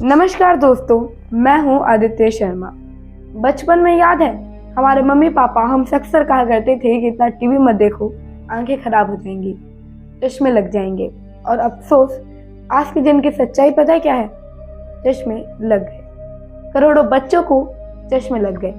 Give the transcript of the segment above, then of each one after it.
नमस्कार दोस्तों, मैं हूं आदित्य शर्मा। बचपन में याद है हमारे मम्मी पापा हमसे अक्सर कहा करते थे कि इतना टीवी मत देखो, आंखें खराब हो जाएंगी, चश्मे लग जाएंगे। और अफसोस आज के दिन की सच्चाई पता है क्या है? चश्मे लग गए। करोड़ों बच्चों को चश्मे लग गए।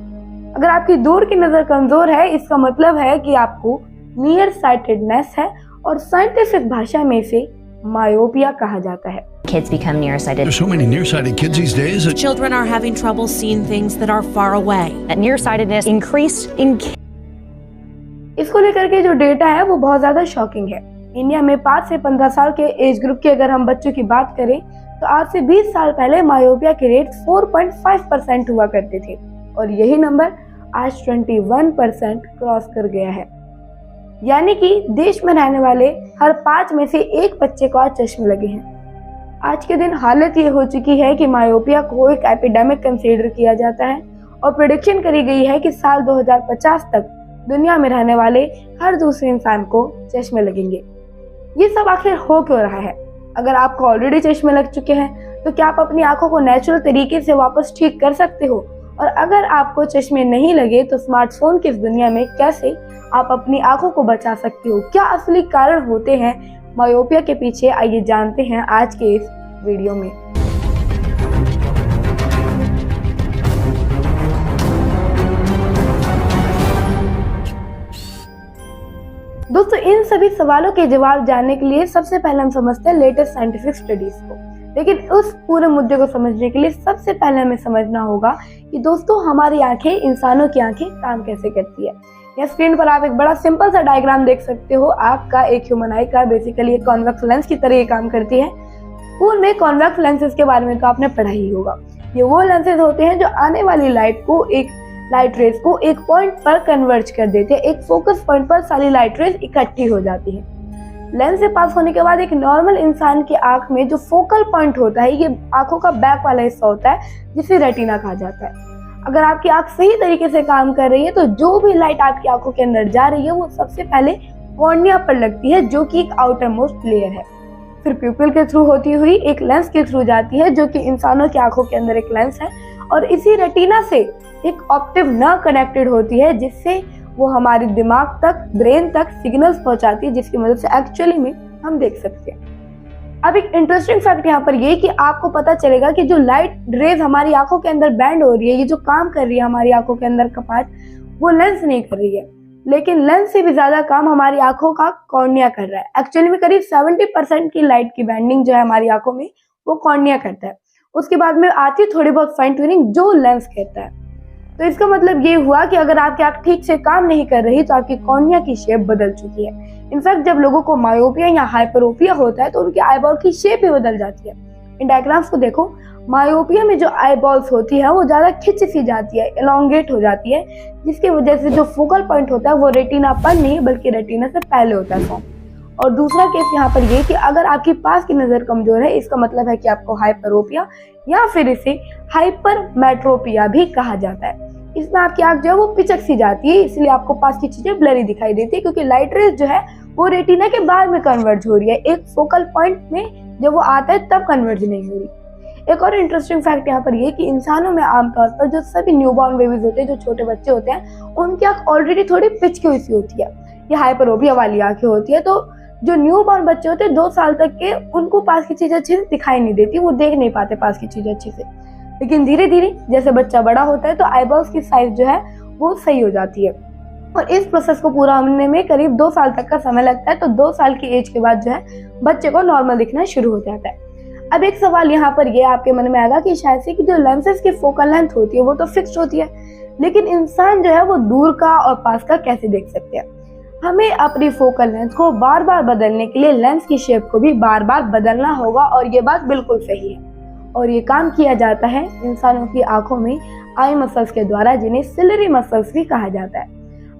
अगर आपकी दूर की नजर कमजोर है, इसका मतलब है कि आपको नियर साइटेडनेस है और साइंटिफिक भाषा में इसे मायोपिया कहा जाता है। Kids become nearsighted. There's so many nearsighted kids these days. Children are having trouble seeing things that are far away. Nearsightedness increased in इसको लेकर के जो डेटा है वो बहुत ज्यादा शॉकिंग है। इंडिया में 5 से 15 साल के एज ग्रुप की अगर हम बच्चों की बात करें तो आज से 20 साल पहले मायोपिया के रेट 4.5% हुआ करते थे और यही नंबर आज 21% क्रॉस कर गया है। यानी कि देश में रहने वाले हर 5 में से 1 बच्चे को आज चश्मे लगे हैं। आज के दिन हालत ये हो चुकी है कि मायोपिया को एक एपिडेमिक कंसीडर किया जाता है और प्रेडिक्शन करी गई है कि साल 2050 तक दुनिया में रहने वाले हर दूसरे इंसान को चश्मे लगेंगे। ये सब आखिर हो क्यों रहा है? अगर आपको ऑलरेडी चश्मे लग चुके हैं तो क्या आप अपनी आंखों को नेचुरल तरीके से वापस ठीक कर सकते हो? और अगर आपको चश्मे नहीं लगे तो स्मार्टफोन की इस दुनिया में कैसे आप अपनी आंखों को बचा सकते हो? क्या असली कारण होते हैं मायोपिया के पीछे? आइए जानते हैं आज के इस वीडियो में। दोस्तों, इन सभी सवालों के जवाब जानने के लिए सबसे पहले हम समझते हैं लेटेस्ट साइंटिफिक स्टडीज को। लेकिन उस पूरे मुद्दे को समझने के लिए सबसे पहले हमें समझना होगा कि दोस्तों हमारी आंखें, इंसानों की आंखें काम कैसे करती है। या स्क्रीन पर आप एक बड़ा सिंपल सा डायग्राम देख सकते हो। आंख का, एक ह्यूमन आई का बेसिकली एक कॉन्वेक्स लेंस की तरह ये काम करती है। स्कूल में कॉन्वेक्स लेंसेज के बारे में तो आपने पढ़ा ही होगा। ये वो लेंसेज होते हैं जो आने वाली लाइट रेज को एक पॉइंट पर कन्वर्ज कर देते हैं। एक फोकस पॉइंट पर सारी लाइट रेज इकट्ठी हो जाती है। लेंस से पास होने के बाद एक नॉर्मल इंसान की आंख में जो फोकल पॉइंट होता है, ये आंखों का बैक वाला हिस्सा होता है जिसे रेटिना कहा जाता है। अगर आपकी आंख सही तरीके से काम कर रही है तो जो भी लाइट आपकी आंखों के अंदर जा रही है वो सबसे पहले कॉर्निया पर लगती है, जो कि एक आउटर मोस्ट लेयर है। फिर प्यूपिल के थ्रू होती हुई एक लेंस के थ्रू जाती है, जो कि इंसानों की आंखों के अंदर एक लेंस है। और इसी रेटिना से एक ऑप्टिक नर्व कनेक्टेड होती है, जिससे वो हमारे दिमाग तक, ब्रेन तक सिग्नल्स पहुंचाती है, जिसकी मदद से एक्चुअली में हम देख सकते हैं। अब एक इंटरेस्टिंग फैक्ट यहाँ पर ये कि आपको पता चलेगा कि जो लाइट रेज हमारी आंखों के अंदर बैंड हो रही है, ये जो काम कर रही है हमारी आंखों के अंदर का पार्ट, वो लेंस नहीं कर रही है, लेकिन लेंस से भी ज्यादा काम हमारी आंखों का कॉर्निया कर रहा है। एक्चुअली में करीब 70% की लाइट की बैंडिंग जो है हमारी आंखों में, वो कॉर्निया करता है। उसके बाद में आती है थोड़ी बहुत फाइन ट्यूनिंग जो लेंस कहता है। तो इसका मतलब ये हुआ कि अगर आपकी आंख ठीक से काम नहीं कर रही तो आपकी कॉर्निया की शेप बदल चुकी है। इनफैक्ट जब लोगों को मायोपिया या हाइपरोपिया होता है तो उनकी आईबॉल की शेप भी बदल जाती है। इन डायग्राम्स को देखो, मायोपिया में जो आईबॉल्स होती है वो ज्यादा खिंच सी जाती है, एलोंगेट हो जाती है, जिसकी वजह से जो फोकल पॉइंट होता है वो रेटिना पर नहीं बल्कि रेटिना से पहले होता है फॉर्म। और दूसरा केस यहाँ पर ये कि अगर आपकी पास की नजर कमजोर है, इसका मतलब है कि आपको हाइपरोपिया या फिर इसे हाइपरमेट्रोपिया भी कहा जाता है। इसमें आपकी आंख जो है वो पिचक सी जाती है, इसलिए आपको पास की चीजें ब्लरी दिखाई देती है, क्योंकि लाइट रेज जो है वो रेटिना के बाद में कन्वर्ज हो रही है। एक फोकल पॉइंट में जब वो आता है तब कन्वर्ज नहीं हो रही। एक और इंटरेस्टिंग फैक्ट यहाँ पर ये कि इंसानों में आमतौर पर जो सभी न्यूबॉर्न बेबीज होते हैं, जो छोटे बच्चे होते हैं, उनकी आंख ऑलरेडी थोड़ी पिचकी हुई सी होती है। ये हाइपरोपिया वाली आंखें होती है। तो जो न्यूबॉर्न बच्चे होते हैं 2 साल तक के, उनको पास की चीजें अच्छे से दिखाई नहीं देती, वो देख नहीं पाते पास की चीजें अच्छे से। लेकिन धीरे धीरे जैसे बच्चा बड़ा होता है तो आईबॉल्स की साइज जो है वो सही हो जाती है। और इस प्रोसेस को पूरा होने में करीब 2 साल तक का समय लगता है। तो 2 साल की एज के बाद जो है बच्चे को नॉर्मल दिखना शुरू हो जाता है। अब एक सवाल यहाँ पर ये आपके मन में आएगा कि शायद से कि जो लेंसेज की फोकल लेंथ होती है वो तो फिक्स्ड होती है, लेकिन इंसान जो है वो दूर का और पास का कैसे देख सकते हैं? हमें अपनी फोकल लेंथ को बार बार बदलने के लिए लेंस की शेप को भी बार बार बदलना होगा, और ये बात बिल्कुल सही है। और ये काम किया जाता है इंसानों की आंखों में आई मसल्स के द्वारा, जिन्हें सिलरी मसल्स भी कहा जाता है।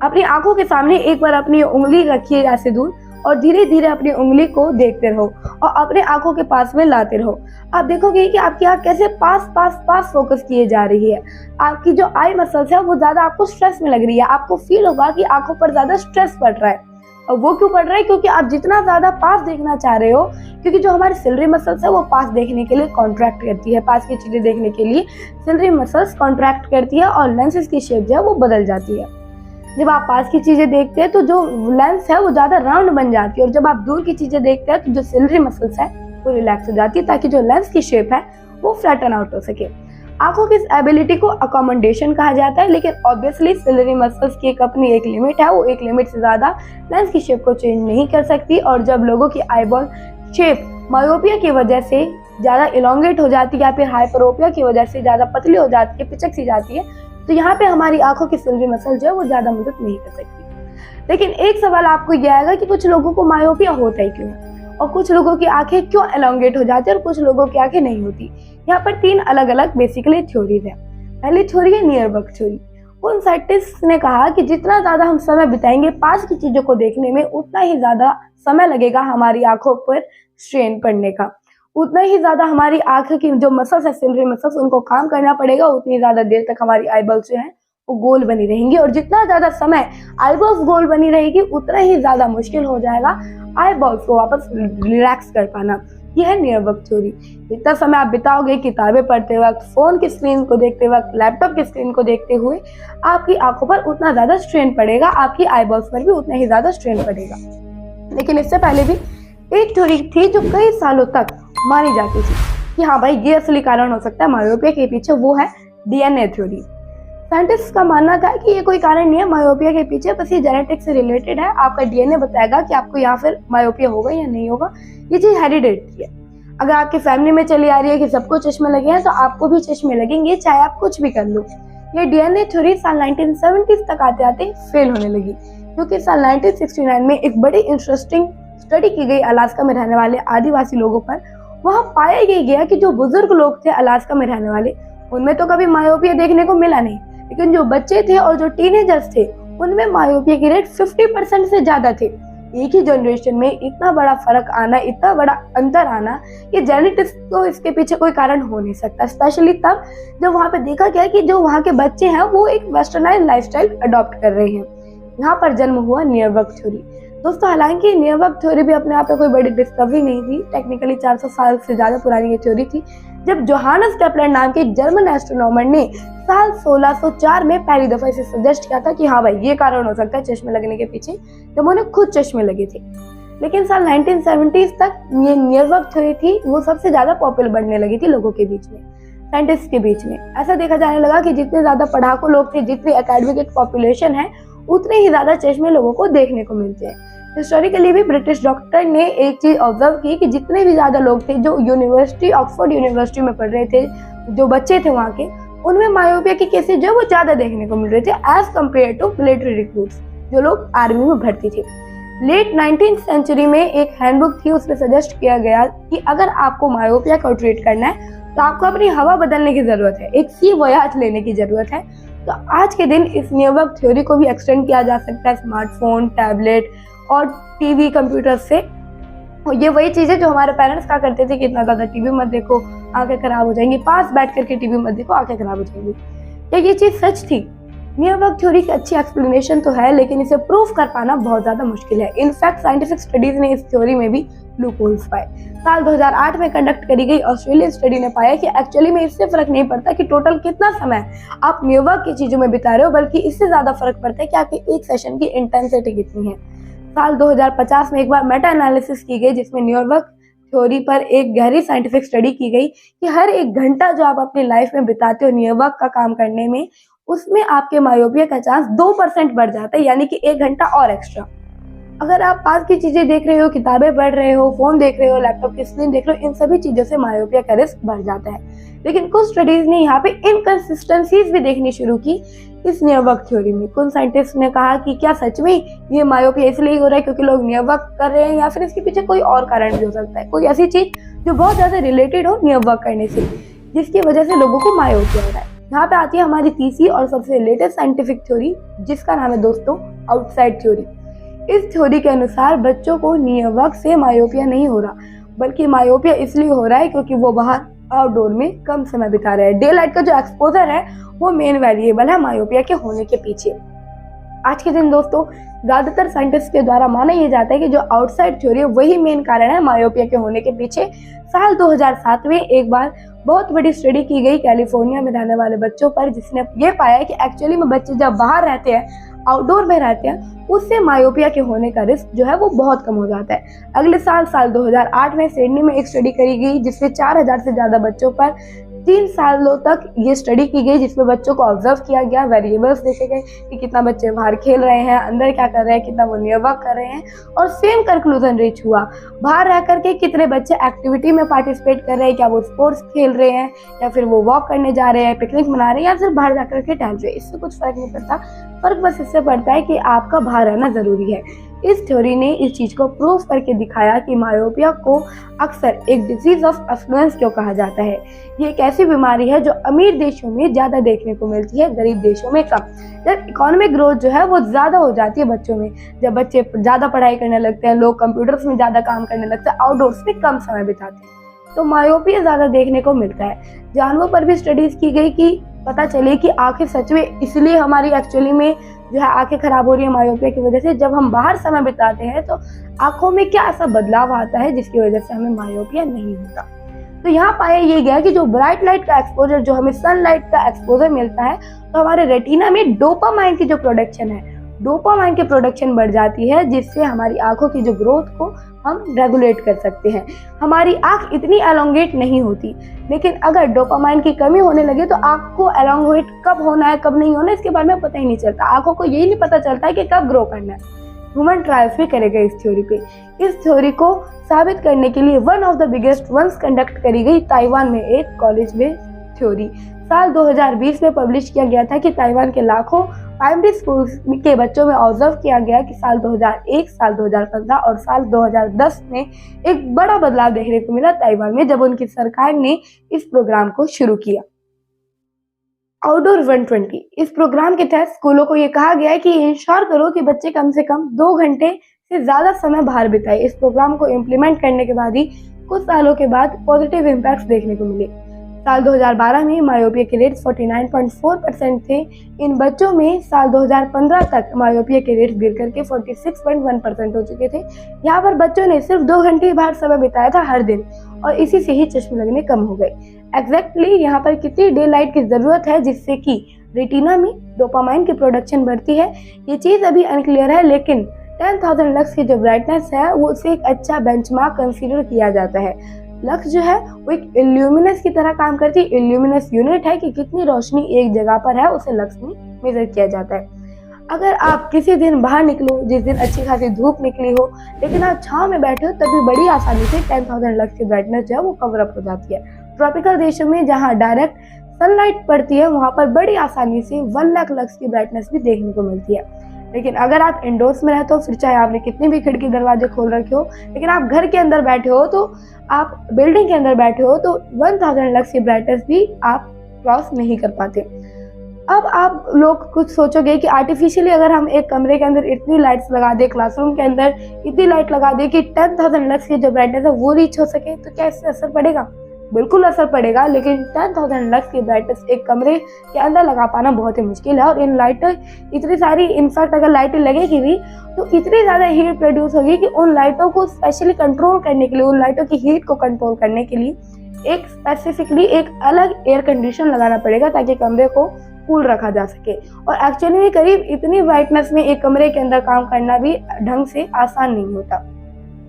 अपनी आंखों के सामने एक बार अपनी उंगली रखिए ऐसे दूर और धीरे धीरे अपनी उंगली को देखते रहो और अपने आंखों के पास में लाते रहो। आप देखोगे कि आपकी आंख कैसे पास फोकस किए जा रही है। आपकी जो आई मसल्स है वो ज्यादा आपको स्ट्रेस में लग रही है। आपको फील होगा कि आंखों पर ज्यादा स्ट्रेस पड़ रहा है। और वो क्यों पड़ रहा है? क्योंकि आप जितना ज्यादा पास देखना चाह रहे हो, क्योंकि जो हमारी सिलरी मसल्स है वो पास देखने के लिए कॉन्ट्रैक्ट करती है, पास की चीजें देखने के लिए सिलरी मसल्स कॉन्ट्रैक्ट करती है और लेंसेज की शेप जो है वो बदल जाती है। जब आप पास की चीजें देखते हैं तो जो लेंस है वो ज्यादा राउंड बन जाती है, और जब आप दूर की चीजें देखते हैं तो जो सिलरी मसल्स है वो रिलैक्स हो जाती है, ताकि जो लेंस की शेप है वो फ्लैटन आउट हो सके। आंखों की इस एबिलिटी को अकोमोडेशन कहा जाता है, लेकिन ऑब्वियसली सिलरी मसल्स की एक अपनी एक लिमिट है, वो एक लिमिट से ज्यादा लेंस की शेप को चेंज नहीं कर सकती। और जब लोगों की आईबॉल शेप मायोपिया की वजह से ज्यादा इलोंगेट हो जाती है या फिर हाइपरोपिया की वजह से ज्यादा पतली हो जाती है, पिचक सी जाती है, तो यहाँ पे हमारी आंखों की सिलरी मसल जो है वो ज्यादा मदद नहीं कर सकती। लेकिन एक सवाल आपको यह आएगा कि कुछ लोगों को मायोपिया होता ही क्यों है, और कुछ लोगों की आंखें क्यों एलोंगेट हो जाती है और कुछ लोगों की आंखें नहीं होती। यहाँ पर 3 अलग अलग बेसिकली थ्योरीज है। पहली थ्योरी है नियरबर्ग थ्योरी। उन साइंटिस्ट ने कहा कि जितना ज्यादा हम समय बिताएंगे पास की चीजों को देखने में, उतना ही ज्यादा समय लगेगा हमारी आंखों पर स्ट्रेन पड़ने का, उतना ही ज्यादा हमारी आंख की जो मसल्स है सिलरी मसल्स उनको काम करना पड़ेगा, उतनी ज्यादा देर तक हमारी आईबॉल्स जो है वो गोल बनी रहेंगी, और जितना ज्यादा समय आईबॉल्स गोल बनी रहेगी उतना ही ज्यादा मुश्किल हो जाएगा आईबॉल्स को वापस रिलैक्स कर पाना। यह है नियरबर्ग थ्योरी। जितना समय आप बिताओगे किताबें पढ़ते वक्त, फोन की स्क्रीन को देखते वक्त, लैपटॉप की स्क्रीन को देखते हुए, आपकी आंखों पर उतना ज्यादा स्ट्रेन पड़ेगा, आपकी आईबॉल्स पर भी उतना ही ज्यादा स्ट्रेन पड़ेगा। लेकिन इससे पहले भी एक थ्योरी थी जो कई सालों तक मानी जाती थी कि हाँ भाई ये असली कारण हो सकता है मायोपिया के पीछे, वो है डीएनए थ्योरी। साइंटिस्ट का मानना था कि ये कोई कारण नहीं है मायोपिया के पीछे, बस ये जेनेटिक्स से रिलेटेड है। आपका डीएनए बताएगा कि आपको या फिर मायोपिया होगा या नहीं होगा। ये चीज हेरिडेटरी है। अगर आपकी फैमिली में चली आ रही है कि सबको चश्मे लगे हैं तो आपको भी चश्मे लगेंगे, चाहे आप कुछ भी कर लो। ये डीएनए थ्योरी साल 1970s तक आते आते फेल होने लगी, क्योंकि साल 1969 में एक बड़ी इंटरेस्टिंग स्टडी की गई अलास्का में रहने वाले आदिवासी लोगों पर। वहाँ पाया गया कि जो बुजुर्ग लोग थे अलास्का में रहने वाले, उनमें तो कभी मायोपिया देखने को मिला नहीं, लेकिन जो बच्चे थे और जो टीनेजर्स थे उनमें मायोपिया की रेट 50% से ज्यादा थे। एक ही जनरेशन में इतना बड़ा फर्क आना, इतना बड़ा अंतर आना, ये जेनेटिक्स तो इसके पीछे कोई कारण हो नहीं सकता। स्पेशली तब जब वहाँ पे देखा गया कि जो वहाँ के बच्चे हैं वो एक वेस्टर्नाइज लाइफस्टाइल अडॉप्ट कर रहे हैं। यहाँ पर जन्म हुआ नियरबर्ग थ्योरी। दोस्तों, हालांकि नियरबर्ग थ्योरी भी अपने आप में कोई बड़ी डिस्कवरी नहीं थी। टेक्निकली 400 साल से ज्यादा पुरानी ये थ्योरी थी, जब जोहानस केपलर नाम के जर्मन एस्ट्रोनॉमर ने साल 1604 में पहली दफा इसे सजेस्ट किया था कि हाँ भाई ये कारण हो सकता है चश्मे लगने के पीछे, जब उन्हें खुद चश्मे लगे थे। लेकिन साल 1970s तक ये नियरबर्ग थ्योरी थी वो सबसे ज्यादा पॉपुलर बनने लगी थी लोगों के बीच में, साइंटिस्ट के बीच में। ऐसा देखा जाने लगा कि जितने ज्यादा पढ़ाकू लोग थे, जितनी एकेडमिक पॉपुलेशन है, उतने ही ज्यादा चश्मे लोगों को देखने को मिलते हैं। हिस्टोरिकली भी ब्रिटिश डॉक्टर ने एक चीज ऑब्जर्व की कि जितने भी ज्यादा लोग थे जो यूनिवर्सिटी, ऑक्सफोर्ड यूनिवर्सिटी में पढ़ रहे थे, जो बच्चे थे वहाँ के, उनमें मायोपिया के केसेस जो वो ज्यादा देखने को मिल रहे थे as compare to military recruits, जो लोग आर्मी में भर्ती थे। लेट 19th सेंचुरी में एक हैंडबुक थी, उसमें सजेस्ट किया गया कि अगर आपको मायोपिया को ट्रीट करना है तो आपको अपनी हवा बदलने की जरूरत है, एक सी वोयाज लेने की जरूरत है। तो आज के दिन इस नियरबर्ग थ्योरी को भी एक्सटेंड किया जा सकता है स्मार्टफोन, टैबलेट और टीवी, कंप्यूटर से। ये वही चीजें जो हमारे पेरेंट्स कहा करते थे कि इतना ज्यादा टीवी मत देखो, आंखें खराब हो जाएंगी, पास बैठ करके टीवी मत देखो, आंखें खराब हो जाएंगी। क्या ये चीज सच थी? नियरबर्ग थ्योरी की अच्छी एक्सप्लेनेशन तो है, लेकिन इसे प्रूफ कर पाना बहुत ज्यादा मुश्किल है। इनफैक्ट साइंटिफिक स्टडीज ने इस थ्योरी में भी लूपहोल्स पाए। साल 2008 में कंडक्ट करी गई ऑस्ट्रेलियन स्टडी ने पाया कि एक्चुअली में इससे फर्क नहीं पड़ता कि टोटल कितना समय आप नियरबर्ग की चीजों में बिता रहे हो, बल्कि इससे ज्यादा फर्क पड़ता है कि आपके एक सेशन की इंटेंसिटी कितनी है। साल 2050 में एक बार मेटा एनालिसिस की गई, जिसमें नियरबर्ग थ्योरी पर एक गहरी साइंटिफिक स्टडी की गई कि हर एक घंटा जो आप अपनी लाइफ में बिताते हो नियरबर्ग का काम करने में, उसमें आपके मायोपिया का चांस 2% बढ़ जाता है, यानी कि 1 घंटा और एक्स्ट्रा। अगर आप पास की चीजें देख रहे हो, किताबें पढ़ रहे हो, फोन देख रहे हो, लैपटॉप की स्क्रीन देख रहे हो, इन सभी चीजों से मायोपिया का रिस्क बढ़ जाता है। लेकिन कुछ स्टडीज ने यहाँ पे इनकंसिस्टेंसीज भी देखनी शुरू की इस नियरबर्ग थ्योरी में। कुछ साइंटिस्ट ने कहा कि क्या सच में ये मायोपिया इसलिए हो रहा है क्योंकि लोग नियरबर्ग कर रहे हैं, या फिर इसके पीछे कोई और कारण भी हो सकता है, कोई ऐसी चीज जो बहुत ज्यादा रिलेटेड हो नियरबर्ग करने से, जिसकी वजह से लोगों को मायोपिया हो रहा है। यहाँ पे आती है हमारी तीसरी और सबसे लेटेस्ट साइंटिफिक थ्योरी, जिसका नाम है दोस्तों आउटसाइड थ्योरी। इस थ्योरी के अनुसार बच्चों को नियरबर्ग से मायोपिया नहीं हो रहा, बल्कि मायोपिया इसलिए हो रहा है क्योंकि वो बाहर आउटडोर में कम समय बिता रहे हैं। डे लाइट का जो एक्सपोजर है वो मेन वेरिएबल है मायोपिया के होने के पीछे। आज के दिन दोस्तों ज़्यादातर साइंटिस्ट के द्वारा माना यह जाता है कि जो आउटसाइड थ्योरी है वही मेन कारण है मायोपिया के होने के पीछे। साल 2007 में एक बार बहुत बड़ी स्टडी की गई कैलिफोर्निया में रहने वाले बच्चों पर, जिसने ये पाया कि एक्चुअली में बच्चे जब बाहर रहते हैं, आउटडोर में रहते हैं, उससे मायोपिया के होने का रिस्क जो है वो बहुत कम हो जाता है। अगले साल 2008 में सिडनी में एक स्टडी करी गई जिसमें 4000 से ज़्यादा बच्चों पर 3 सालों तक ये स्टडी की गई, जिसमें बच्चों को ऑब्जर्व किया गया, वेरिएबल्स देखे गए कि कितना बच्चे बाहर खेल रहे हैं, अंदर क्या कर रहे हैं, कितना वो नियर वर्क कर रहे हैं, और सेम कंक्लूजन रीच हुआ। बाहर रह करके कितने बच्चे एक्टिविटी में पार्टिसिपेट कर रहे हैं, क्या वो स्पोर्ट्स खेल रहे हैं या फिर वो वॉक करने जा रहे हैं, पिकनिक मना रहे हैं या फिर बाहर जाकर के टहल रहे हैं, इससे कुछ फर्क नहीं पड़ता। फर्क बस इससे पड़ता है कि आपका बाहर रहना जरूरी है। इस थ्योरी ने इस चीज को प्रूव करके दिखाया कि मायोपिया को अक्सर एक डिजीज ऑफ अफ्लुएंस क्यों कहा जाता है। ये एक ऐसी बीमारी है जो अमीर देशों में ज्यादा देखने को मिलती है, गरीब देशों में कम। जब इकोनॉमिक ग्रोथ जो है वो ज्यादा हो जाती है बच्चों में, जब बच्चे ज्यादा पढ़ाई करने लगते हैं, लोग कंप्यूटर्स में ज्यादा काम करने लगते हैं, आउटडोर्स में कम समय बिताते हैं, तो मायोपिया ज्यादा देखने को मिलता है। जानवरों पर भी स्टडीज की गई कि पता चले कि आंखें सच में इसलिए हमारी एक्चुअली में जो है आंखें खराब हो रही है मायोपिया की वजह से, जब हम बाहर समय बिताते हैं तो आंखों में क्या ऐसा बदलाव आता है जिसकी वजह से हमें मायोपिया नहीं होता। तो यहाँ पाया ये गया कि जो ब्राइट लाइट का एक्सपोजर, जो हमें सनलाइट का एक्सपोजर मिलता है, तो हमारे रेटिना में डोपामाइन की जो प्रोडक्शन है, डोपामाइन की प्रोडक्शन बढ़ जाती है, जिससे हमारी आंखों की जो ग्रोथ को हम रेगुलेट कर सकते हैं। हमारी आंख इतनी एलोंगेट नहीं होती, लेकिन अगर डोपामाइन की कमी होने लगे तो आंख को एलोंगेट कब होना है कब नहीं होना इसके बारे में पता ही नहीं चलता। आंखों को यही नहीं पता चलता है कि कब ग्रो करना है। ह्यूमन ट्रायल्स भी करे गए इस थ्योरी पे। इस थ्योरी को साबित करने के लिए one of the biggest ones conduct करी गई ताइवान में एक कॉलेज में थ्योरी। साल 2020 में पब्लिश किया गया था कि ताइवान के लाखों प्राइमरी स्कूल के बच्चों में ऑब्जर्व किया गया कि साल 2001, साल 2015 और साल 2010 में एक बड़ा बदलाव देखने को मिला ताइवान में, जब उनकी सरकार ने इस प्रोग्राम को शुरू किया। आउटडोर 120 इस प्रोग्राम के तहत स्कूलों को ये कहा गया है कि इंश्योर करो कि बच्चे कम से कम 2 घंटे से ज्यादा समय बाहर बिताए। इस प्रोग्राम को इम्प्लीमेंट करने के बाद ही कुछ सालों के बाद पॉजिटिव इम्पैक्ट देखने को मिले। साल 2012 में मायोपिया के रेट्स 49.4% थे। इन बच्चों में साल 2015 तक मायोपिया के रेट्स गिर करके 46.1% हो चुके थे। यहाँ पर बच्चों ने सिर्फ 2 घंटे बाहर समय बिताया था हर दिन, और इसी से ही चश्मे लगने कम हो गए। एग्जैक्टली यहाँ पर कितनी डे लाइट की जरूरत है जिससे कि रेटिना में डोपामाइन की प्रोडक्शन बढ़ती है, ये चीज अभी अनक्लियर है, लेकिन 10,000 लक्स की जो ब्राइटनेस है वो उसे एक अच्छा बेंचमार्क कंसीडर किया जाता है। लक्स जो है वो एक इल्यूमिनस की तरह काम करती है। इल्यूमिनस यूनिट है कि कितनी रोशनी एक जगह पर है, उसे लक्स में मेजर किया जाता है। अगर आप किसी दिन बाहर निकलो, जिस दिन अच्छी खासी धूप निकली हो, लेकिन आप छांव में बैठे हो, तभी बड़ी आसानी से 10,000 लक्स की ब्राइटनेस जो है वो कवर अप हो जाती है। ट्रॉपिकल देशों में जहाँ डायरेक्ट सनलाइट पड़ती है वहाँ पर बड़ी आसानी से 1 लाख लक्स की ब्राइटनेस भी देखने को मिलती है। लेकिन अगर आप इंडोर्स में रहते हो, फिर चाहे आपने कितनी भी खिड़की दरवाजे खोल रखे हो, लेकिन आप घर के अंदर बैठे हो, तो आप बिल्डिंग के अंदर बैठे हो, तो 1000 लक्स की ब्राइटनेस भी आप क्रॉस नहीं कर पाते। अब आप लोग कुछ सोचोगे कि आर्टिफिशियली अगर हम एक कमरे के अंदर इतनी लाइट्स लगा दे, क्लासरूम के अंदर इतनी लाइट लगा दे कि 10,000 लक्स की जो ब्राइटनेस है वो रीच हो सके, तो क्या इससे असर पड़ेगा? बिल्कुल असर पड़ेगा, लेकिन 10,000 लक्स की ब्राइटनेस एक कमरे के अंदर लगा पाना बहुत ही मुश्किल है। और इन लाइटें इतनी सारी, इनफैक्ट अगर लाइटें लगेगी भी तो इतनी ज़्यादा हीट प्रोड्यूस होगी कि उन लाइटों को स्पेशली कंट्रोल करने के लिए, उन लाइटों की हीट को कंट्रोल करने के लिए एक स्पेसिफिकली एक अलग एयर कंडीशन लगाना पड़ेगा ताकि कमरे को कूल रखा जा सके। और एक्चुअली में करीब इतनी ब्राइटनेस में एक कमरे के अंदर काम करना भी ढंग से आसान नहीं होता,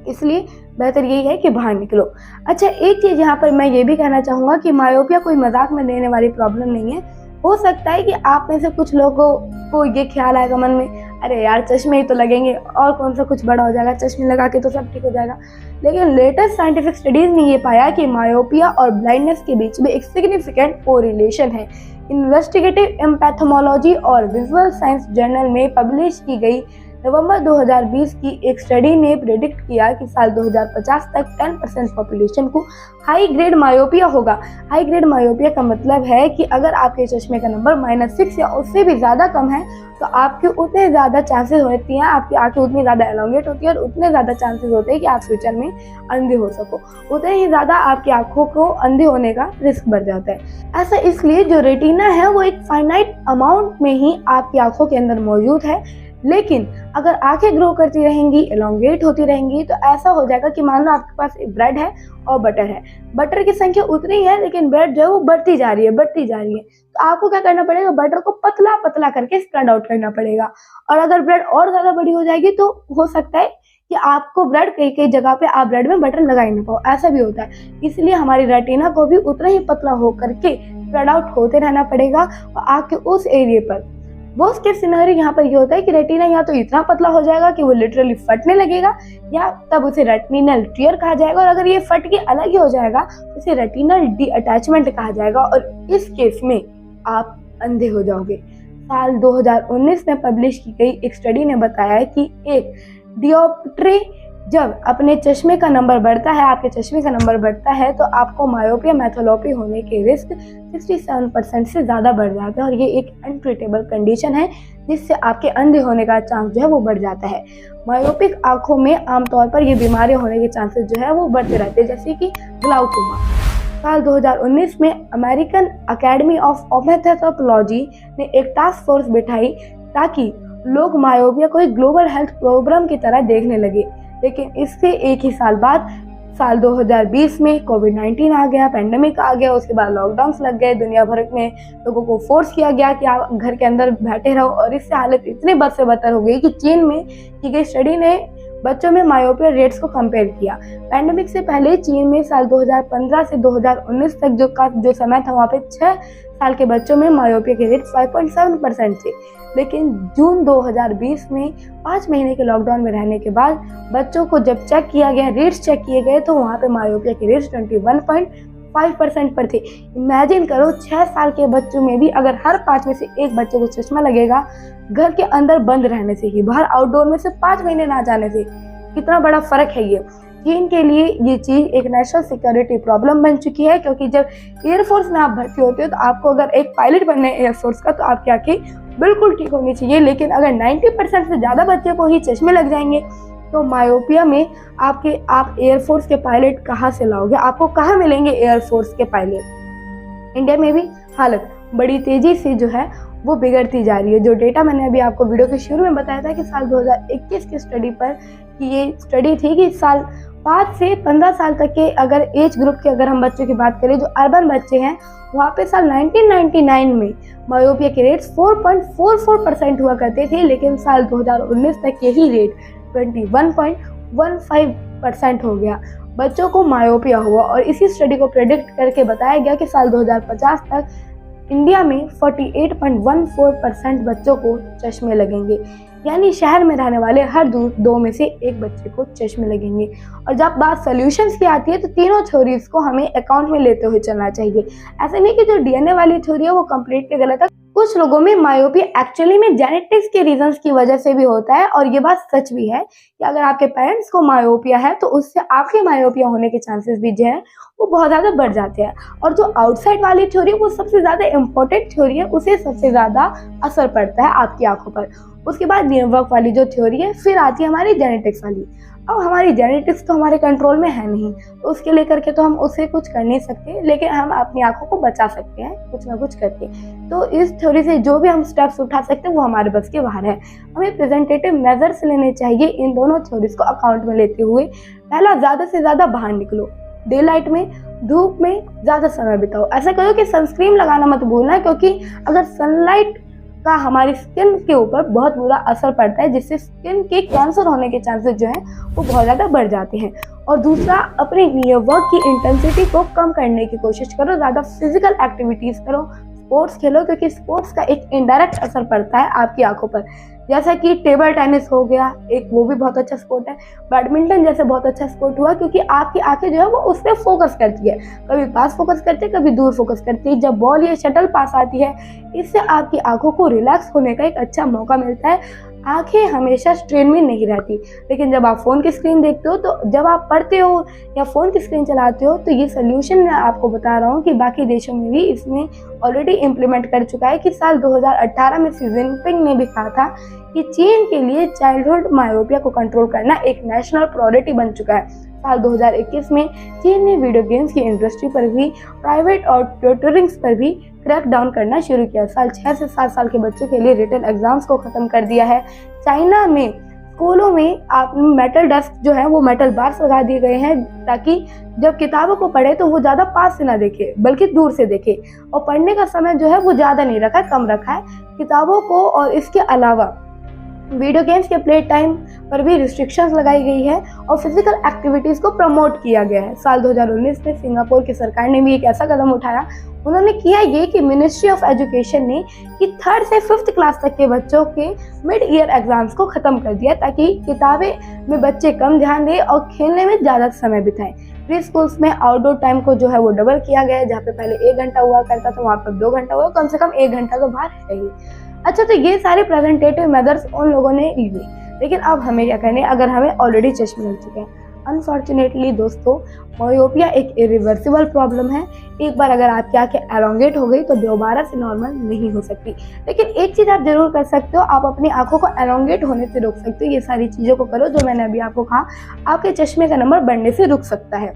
इसलिए बेहतर यही है कि बाहर निकलो। अच्छा, एक चीज़ यहाँ पर मैं ये भी कहना चाहूँगा कि मायोपिया कोई मजाक में लेने वाली प्रॉब्लम नहीं है। हो सकता है कि आप में से कुछ लोगों को ये ख्याल आएगा मन में, अरे यार चश्मे ही तो लगेंगे और कौन सा कुछ बड़ा हो जाएगा, चश्मे लगा के तो सब ठीक हो जाएगा। लेकिन लेटेस्ट साइंटिफिक स्टडीज ने ये पाया कि मायोपिया और ब्लाइंडनेस के बीच में एक सिग्निफिकेंट कोरिलेशन है। इन्वेस्टिगेटिव एम्पैथोमोलॉजी और विजुअल साइंस जर्नल में पब्लिश की गई नवंबर 2020 की एक स्टडी ने प्रेडिक्ट किया कि साल 2050 तक 10% पॉपुलेशन को हाई ग्रेड मायोपिया होगा। हाई ग्रेड मायोपिया का मतलब है कि अगर आपके चश्मे का नंबर -6 या उससे भी ज़्यादा कम है तो आपके उतने ज़्यादा चांसेस होती हैं, आपकी आंखें उतनी ज़्यादा एलोंगेट होती है और उतने ज़्यादा चांसेस होते हैं कि आप फ्यूचर में अंधे हो सको, उतने ही ज़्यादा आपकी आंखों को अंधे होने का रिस्क बढ़ जाता है। ऐसा इसलिए जो रेटिना है वो एक फाइनाइट अमाउंट में ही आपकी आंखों के अंदर मौजूद है, लेकिन अगर आंखें ग्रो करती रहेंगी, एलोंगेट होती रहेंगी, तो ऐसा हो जाएगा कि मान लो आपके पास ब्रेड है और बटर है, बटर की संख्या उतनी ही है लेकिन ब्रेड जो है वो बढ़ती जा रही है। तो आपको क्या करना पड़ेगा, बटर को पतला पतला करके स्प्रेड आउट करना पड़ेगा। और अगर ब्रेड और ज़्यादा बड़ी हो जाएगी तो हो सकता है कि आपको ब्रेड कई कई जगह पे आप ब्रेड में बटर लगा ही ना पाओ, ऐसा भी होता है। इसलिए हमारी रेटिना को भी उतना ही पतला हो करके स्प्रेड आउट होते रहना पड़ेगा और आँख के उस एरिया पर। वर्स्ट केस सिनेरियो यहाँ पर ये होता है कि रेटिना या तो इतना पतला हो जाएगा कि वो लिटरली फटने लगेगा, या तब उसे रेटिनल टियर कहा जाएगा। और अगर ये फट के अलग ही हो जाएगा तो इसे रेटिनल डी अटैचमेंट कहा जाएगा, और इस केस में आप अंधे हो जाओगे। साल 2019 में पब्लिश की गई एक स्टडी ने बताया है कि एक डियोप्ट्री जब अपने चश्मे का नंबर बढ़ता है, आपके चश्मे का नंबर बढ़ता है, तो आपको मायोपिया मैथोलोपी होने के रिस्क 67% से ज़्यादा बढ़ जाता है। और ये एक अनट्रीटेबल कंडीशन है जिससे आपके अंधे होने का चांस जो है वो बढ़ जाता है। मायोपिक आंखों में आमतौर पर ये बीमारी होने के चांसेस जो है वो बढ़ते रहते हैं, जैसे कि ग्लाउकोमा। साल 2019 में अमेरिकन अकेडमी ऑफ ऑप्थेल्मोलॉजी ने एक टास्क फोर्स बिठाई ताकि लोग मायोपिया को एक ग्लोबल हेल्थ प्रोग्राम की तरह देखने लगे। लेकिन इससे एक ही साल बाद साल 2020 में कोविड-19 आ गया, पेंडेमिक आ गया, उसके बाद लॉकडाउन्स लग गए, दुनिया भर में लोगों को फोर्स किया गया कि आप घर के अंदर बैठे रहो। और इससे हालत इतनी बद से बदतर हो गई कि चीन में की गई स्टडी ने बच्चों में मायोपिया रेट्स को कंपेयर किया। पेंडेमिक से पहले चीन में साल 2015 से 2019 तक जो समय था, वहाँ पे 6 साल के बच्चों में मायोपिया के रेट 5.7% थे। लेकिन जून 2020 में 5 महीने के लॉकडाउन में रहने के बाद बच्चों को जब चेक किया गया, रेट्स चेक किए गए, तो वहाँ पे मायोपिया के रेट्स 21.5% पर थे। इमेजिन करो 6 साल के बच्चों में भी अगर हर 5 में से एक बच्चे को चश्मा लगेगा, घर के अंदर बंद रहने से ही, बाहर आउटडोर में से 5 महीने ना जाने से, कितना बड़ा फर्क है ये। चीन के लिए ये चीज़ एक नेशनल सिक्योरिटी प्रॉब्लम बन चुकी है, क्योंकि जब एयरफोर्स में आप भर्ती होते हो तो आपको अगर एक पायलट बनना है एयरफोर्स का, तो आपकी आंखें बिल्कुल ठीक होनी चाहिए। लेकिन अगर 90% से ज़्यादा बच्चे को ही चश्मे लग जाएंगे तो मायोपिया में आप एयरफोर्स के पायलट कहाँ से लाओगे, आपको कहाँ मिलेंगे एयरफोर्स के पायलट। इंडिया में भी हालत बड़ी तेज़ी से जो है वो बिगड़ती जा रही है। जो डेटा मैंने अभी आपको वीडियो के शुरू में बताया था कि साल 2021 की स्टडी पर, कि ये स्टडी थी कि साल 5 से 15 साल तक के अगर एज ग्रुप के अगर हम बच्चों की बात करें जो अर्बन बच्चे हैं, वहाँ पे साल 1999 में मायोपिया के रेट्स 4.44% हुआ करते थे, लेकिन साल 2019 तक यही रेट 21.15% हो गया। बच्चों को मायोपिया हुआ और इसी स्टडी को प्रेडिक्ट करके बताया गया कि साल 2050 तक इंडिया में 48.14% बच्चों को चश्मे लगेंगे, यानी शहर में रहने वाले हर 2 में से एक बच्चे को चश्मे लगेंगे। और जब बात सॉल्यूशंस की आती है तो तीनों थ्योरीज को हमें अकाउंट में लेते हुए चलना चाहिए। ऐसे नहीं कि जो डीएनए वाली थ्योरी है वो कंप्लीटली गलत है। कुछ लोगों में मायोपिया एक्चुअली में जेनेटिक्स के रीजंस की वजह से भी होता है, और ये बात सच भी है कि अगर आपके पेरेंट्स को मायोपिया है तो उससे आपके मायोपिया होने के चांसेस भी जो है वो बहुत ज़्यादा बढ़ जाते हैं। और जो आउटसाइड वाली थ्योरी वो सबसे ज़्यादा इम्पोर्टेंट थ्योरी है, उसे सबसे ज़्यादा असर पड़ता है आपकी आंखों पर। उसके बाद न्यूयॉर्क वाली जो थ्योरी है, फिर आती है हमारी जेनेटिक्स वाली। अब हमारी जेनेटिक्स तो हमारे कंट्रोल में है नहीं, तो उसके लेकर के तो हम उसे कुछ कर नहीं सकते, लेकिन हम अपनी आंखों को बचा सकते हैं कुछ ना कुछ करके। तो इस थ्योरी से जो भी हम स्टेप्स उठा सकते हैं वो हमारे बस के बाहर है। हमें प्रेजेंटेटिव मेजर्स लेने चाहिए इन दोनों थ्योरीज को अकाउंट में लेते हुए। पहला, ज़्यादा से ज़्यादा बाहर निकलो, डे लाइट में, धूप में ज़्यादा समय बिताओ। ऐसा करो कि सनस्क्रीन लगाना मत भूलना, क्योंकि अगर सनलाइट का हमारी स्किन के ऊपर बहुत बुरा असर पड़ता है, जिससे स्किन के कैंसर होने के चांसेस जो हैं वो बहुत ज़्यादा बढ़ जाते हैं। और दूसरा, अपने वर्क की इंटेंसिटी को कम करने की कोशिश करो, ज़्यादा फिजिकल एक्टिविटीज़ करो, स्पोर्ट्स खेलो, क्योंकि स्पोर्ट्स का एक इनडायरेक्ट असर पड़ता है आपकी आंखों पर। जैसा कि टेबल टेनिस हो गया, एक वो भी बहुत अच्छा स्पोर्ट है। बैडमिंटन जैसे बहुत अच्छा स्पोर्ट हुआ, क्योंकि आपकी आंखें जो है वो उस पर फोकस करती है, कभी पास फोकस करती है, कभी दूर फोकस करती है। जब बॉल या शटल पास आती है, इससे आपकी आंखों को रिलैक्स होने का एक अच्छा मौका मिलता है। आंखें हमेशा स्ट्रेन में नहीं रहती। लेकिन जब आप फ़ोन की स्क्रीन देखते हो, तो जब आप पढ़ते हो या फ़ोन की स्क्रीन चलाते हो, तो ये सोल्यूशन मैं आपको बता रहा हूँ कि बाकी देशों में भी इसमें ऑलरेडी इम्प्लीमेंट कर चुका है। कि साल 2018 में शी जिनपिंग ने भी कहा था कि चीन के लिए चाइल्डहुड मायोपिया को कंट्रोल करना एक नेशनल प्रायोरिटी बन चुका है। साल 2021 में चीन ने वीडियो गेम्स की इंडस्ट्री पर भी, प्राइवेट और ट्यूटरिंग्स पर भी क्रैक डाउन करना शुरू किया। साल 6 से 7 साल के बच्चों के लिए रिटन एग्जाम्स को खत्म कर दिया है। चाइना में स्कूलों में आप मेटल डेस्क जो है वो मेटल बार्स लगा दिए गए हैं, ताकि जब किताबों को पढ़े तो वो ज़्यादा पास से ना देखे बल्कि दूर से देखे। और पढ़ने का समय जो है वो ज़्यादा नहीं रखा है, कम रखा है किताबों को। और इसके अलावा वीडियो गेम्स के प्ले टाइम पर भी रिस्ट्रिक्शंस लगाई गई है और फिजिकल एक्टिविटीज़ को प्रमोट किया गया है। साल 2019 में सिंगापुर की सरकार ने भी एक ऐसा कदम उठाया। उन्होंने किया ये कि मिनिस्ट्री ऑफ एजुकेशन ने कि 3rd से 5th क्लास तक के बच्चों के मिड ईयर एग्जाम्स को ख़त्म कर दिया, ताकि किताबें में बच्चे कम ध्यान दें और खेलने में ज़्यादा समय बिताएं। प्री स्कूल्स में आउटडोर टाइम को जो है वो डबल किया गया है। जहाँ पे पहले 1 घंटा हुआ करता था वहाँ पर 2 घंटा हुआ, कम से कम 1 घंटा तो बाहर है ही। अच्छा, तो ये सारे प्रेजेंटेटिव मेजर्स उन लोगों ने लिए, लेकिन अब हमें क्या करने अगर हमें ऑलरेडी चश्मे लग चुके हैं। अनफॉर्चुनेटली दोस्तों, मायोपिया एक इरिवर्सिबल प्रॉब्लम है। एक बार अगर आपकी आंखें एलोंगेट हो गई तो दोबारा से नॉर्मल नहीं हो सकती। लेकिन एक चीज़ आप जरूर कर सकते हो, आप अपनी आंखों को एलोंगेट होने से रोक सकते हो। ये सारी चीज़ों को करो जो मैंने अभी आपको कहा, आपके चश्मे का नंबर बढ़ने से रुक सकता है।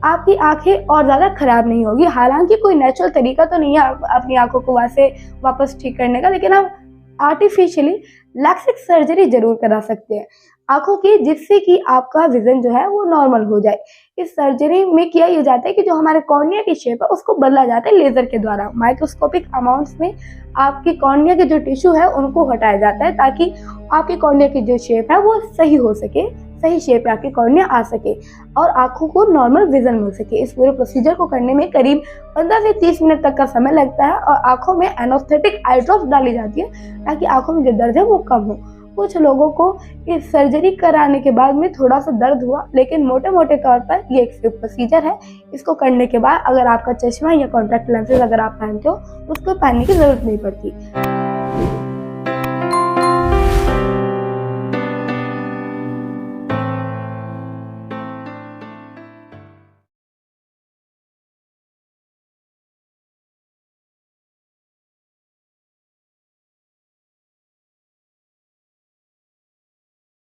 आपकी आंखें और ज़्यादा खराब नहीं होगी। हालांकि कोई नेचुरल तरीका तो नहीं है अपनी आंखों को वैसे वापस ठीक करने का, लेकिन आप आर्टिफिशियली लैक्सिक सर्जरी जरूर करा सकते हैं आंखों की, जिससे कि आपका विजन जो है वो नॉर्मल हो जाए। इस सर्जरी में किया ये जाता है कि जो हमारे कॉर्निया की शेप है उसको बदला जाता है लेजर के द्वारा। माइक्रोस्कोपिक अमाउंट्स में आपकी कॉर्निया के जो टिश्यू है उनको हटाया जाता है, ताकि आपकी कॉर्निया की जो शेप है वो सही हो सके, सही शेप में आपकी कॉर्निया आ सके और आंखों को नॉर्मल विजन मिल सके। इस पूरे प्रोसीजर को करने में करीब 15 से 30 मिनट तक का समय लगता है और आंखों में एनेस्थेटिक आई ड्रॉप्स डाली जाती है, ताकि आंखों में जो दर्द है वो कम हो। कुछ लोगों को इस सर्जरी कराने के बाद में थोड़ा सा दर्द हुआ, लेकिन मोटे मोटे तौर पर ये एक सिर्फ प्रोसीजर है। इसको करने के बाद अगर आपका चश्मा या कॉन्टैक्ट लेंसेज अगर आप पहनते हो तो उसको पहनने की जरूरत नहीं पड़ती।